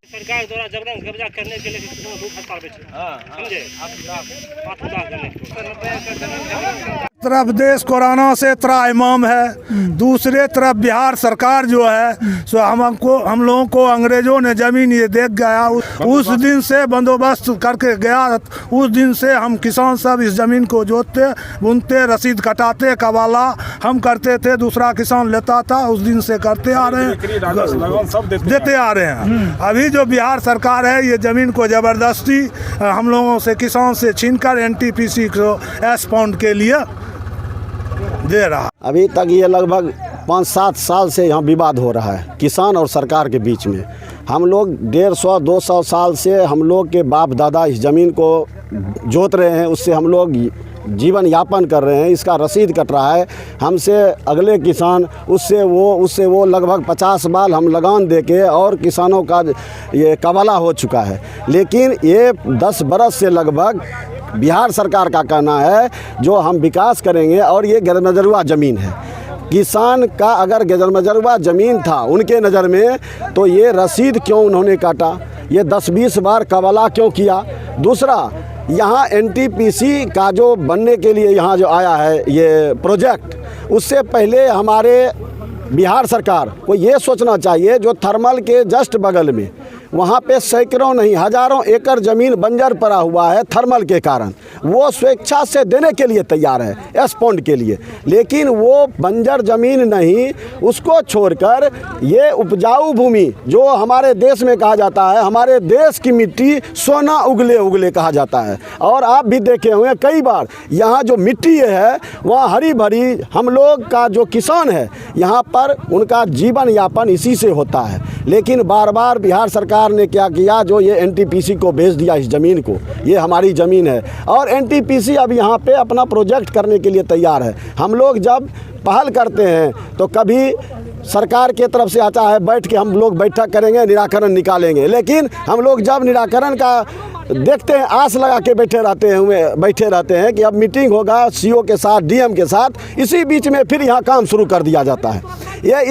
सरकार द्वारा जबरन कब्जा करने के लिए किसानों भूख हड़ताल पे समझे तरफ देश कोरोना से त्राहिमाम है, दूसरे तरफ बिहार सरकार जो है सो हम लोगों को अंग्रेजों ने जमीन ये देख गया। उस दिन से बंदोबस्त करके गया, उस दिन से हम किसान सब इस ज़मीन को जोतते बुनते रसीद कटाते, कवाला हम करते थे, दूसरा किसान लेता था, उस दिन से करते आ रहे हैं, देते आ रहे हैं। अभी जो बिहार सरकार है ये ज़मीन को ज़बरदस्ती हम लोगों से किसान से छीनकर एनटीपीसी को एक्सपाउंड के लिए दे रहा। अभी तक ये लगभग 5-7 साल से यहाँ विवाद हो रहा है किसान और सरकार के बीच में। हम लोग 150-200 साल से हम लोग के बाप दादा इस ज़मीन को जोत रहे हैं, उससे हम लोग जीवन यापन कर रहे हैं, इसका रसीद कट रहा है हमसे अगले किसान, उससे वो लगभग 50 बार हम लगान देके और किसानों का ये कवाला हो चुका है। लेकिन ये 10 बरस से लगभग बिहार सरकार का कहना है जो हम विकास करेंगे, और ये गैरमजरूआ ज़मीन है। किसान का अगर गैरमजरूआ ज़मीन था उनके नज़र में तो ये रसीद क्यों उन्होंने काटा, ये 10-20 बार कवाला क्यों किया। दूसरा, यहाँ एनटीपीसी का जो बनने के लिए यहाँ जो आया है ये प्रोजेक्ट, उससे पहले हमारे बिहार सरकार को ये सोचना चाहिए जो थर्मल के जस्ट बगल में वहाँ पे सैकड़ों नहीं हज़ारों एकड़ ज़मीन बंजर पड़ा हुआ है थर्मल के कारण, वो स्वेच्छा से देने के लिए तैयार है एक्सपाउंड के लिए। लेकिन वो बंजर ज़मीन नहीं, उसको छोड़कर ये उपजाऊ भूमि जो हमारे देश में कहा जाता है, हमारे देश की मिट्टी सोना उगले उगले कहा जाता है। और आप भी देखे हुए कई बार यहाँ जो मिट्टी है वहाँ हरी भरी, हम लोग का जो किसान है यहाँ पर उनका जीवन यापन इसी से होता है। लेकिन बार बार बिहार सरकार ने क्या किया, जो ये एनटीपीसी को भेज दिया इस ज़मीन को, ये हमारी ज़मीन है और एनटीपीसी अब यहाँ पे अपना प्रोजेक्ट करने के लिए तैयार है। हम लोग जब पहल करते हैं तो कभी सरकार के तरफ से आता है बैठ के हम लोग बैठक करेंगे, निराकरण निकालेंगे, लेकिन हम लोग जब निराकरण का देखते हैं आस लगा के बैठे रहते हैं कि अब मीटिंग होगा सीओ के साथ, डीएम के साथ, इसी बीच में फिर यहाँ काम शुरू कर दिया जाता है। ये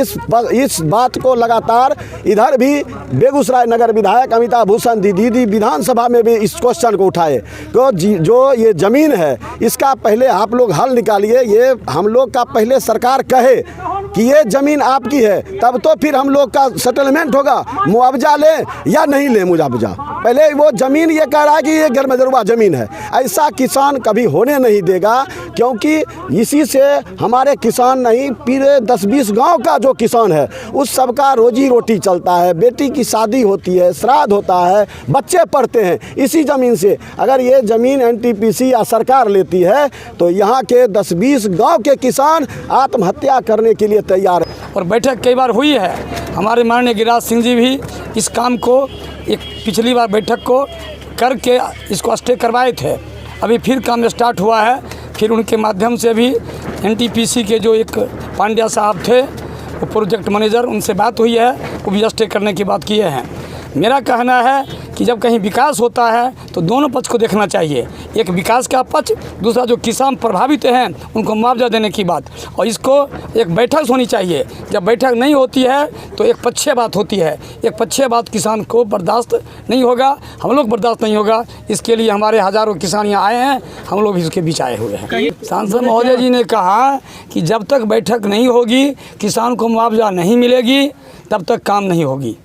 इस बात को लगातार इधर भी बेगूसराय नगर विधायक अमिताभ भूषण दीदी विधानसभा में भी इस क्वेश्चन को उठाए तो जो ये ज़मीन है इसका पहले आप लोग हल निकालिए। ये हम लोग का पहले सरकार कहे कि ये ज़मीन आपकी है, तब तो फिर हम लोग का सेटलमेंट होगा, मुआवजा लें या नहीं लें मुआवजा। पहले वो ज़मीन ये कह रहा है कि ये गैरमजरूआ ज़मीन है, ऐसा किसान कभी होने नहीं देगा, क्योंकि इसी से हमारे किसान नहीं पूरे 10-20 गांव का जो किसान है उस सबका रोजी रोटी चलता है। बेटी की शादी होती है, श्राद्ध होता है, बच्चे पढ़ते हैं इसी ज़मीन से। अगर ये ज़मीन एनटीपीसी या सरकार लेती है तो यहाँ के 10-20 गाँव के किसान आत्महत्या करने के लिए तैयार है। और बैठक कई बार हुई है, हमारे माननीय गिरिराज सिंह जी भी इस काम को एक पिछली बार बैठक को करके इसको स्टे करवाए थे। अभी फिर काम स्टार्ट हुआ है, फिर उनके माध्यम से भी एनटीपीसी के जो एक पांड्या साहब थे वो प्रोजेक्ट मैनेजर, उनसे बात हुई है, वो भी स्टे करने की बात किए हैं। मेरा कहना है कि जब कहीं विकास होता है तो दोनों पक्ष को देखना चाहिए, एक विकास का पक्ष, दूसरा जो किसान प्रभावित हैं उनको मुआवजा देने की बात, और इसको एक बैठक होनी चाहिए। जब बैठक नहीं होती है तो एक पक्षीय बात होती है, एक पक्षीय बात किसान को बर्दाश्त नहीं होगा, हम लोग बर्दाश्त नहीं होगा। इसके लिए हमारे हज़ारों किसान यहाँ आए हैं, हम लोग भी इसके बीच आए हुए हैं। सांसद महोदय जी ने कहा कि जब तक बैठक नहीं होगी, किसान को मुआवजा नहीं मिलेगी, तब तक काम नहीं होगी।